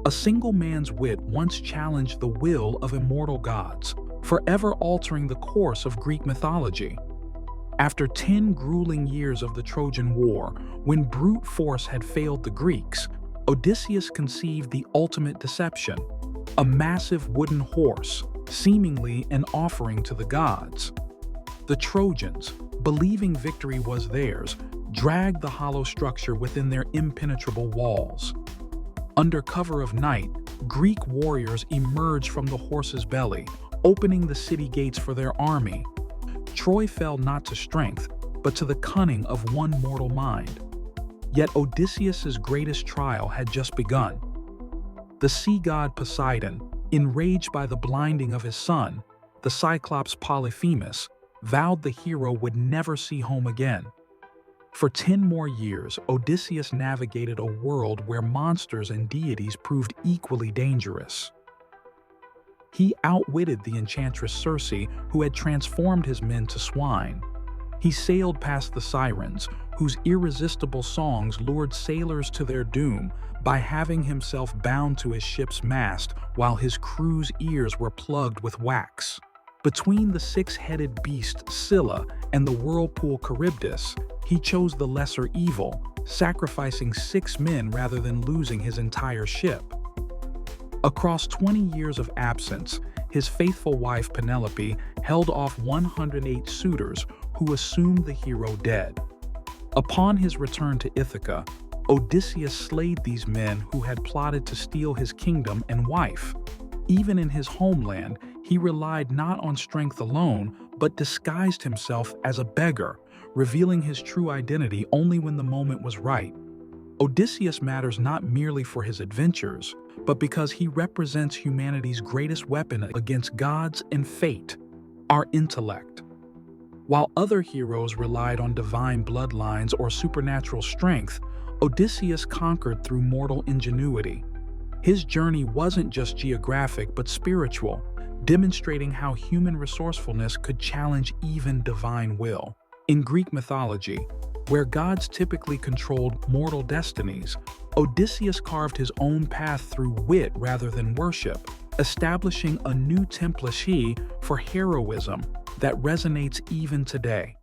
A single man's wit once challenged the will of immortal gods, forever altering the course of Greek mythology. After 10 grueling years of the Trojan War, when brute force had failed the Greeks, Odysseus conceived the ultimate deception: a massive wooden horse, seemingly an offering to the gods. The Trojans, believing victory was theirs, dragged the hollow structure within their impenetrable walls. Under cover of night, Greek warriors emerged from the horse's belly, opening the city gates for their army. Troy fell not to strength, but to the cunning of one mortal mind. Yet Odysseus's greatest trial had just begun. The sea god Poseidon, enraged by the blinding of his son, the Cyclops Polyphemus, vowed the hero would never see home again. For 10 more years, Odysseus navigated a world where monsters and deities proved equally dangerous. He outwitted the enchantress Circe, who had transformed his men to swine. He sailed past the sirens, whose irresistible songs lured sailors to their doom by having himself bound to his ship's mast while his crew's ears were plugged with wax. Between the 6-headed beast Scylla and the whirlpool Charybdis, he chose the lesser evil, sacrificing 6 men rather than losing his entire ship. Across 20 years of absence, his faithful wife Penelope held off 108 suitors who assumed the hero dead. Upon his return to Ithaca, Odysseus slayed these men who had plotted to steal his kingdom and wife. Even in his homeland, he relied not on strength alone, but disguised himself as a beggar, revealing his true identity only when the moment was right. Odysseus matters not merely for his adventures, but because he represents humanity's greatest weapon against gods and fate: our intellect. While other heroes relied on divine bloodlines or supernatural strength, Odysseus conquered through mortal ingenuity. His journey wasn't just geographic but spiritual, demonstrating how human resourcefulness could challenge even divine will. In Greek mythology, where gods typically controlled mortal destinies, Odysseus carved his own path through wit rather than worship, establishing a new template for heroism that resonates even today.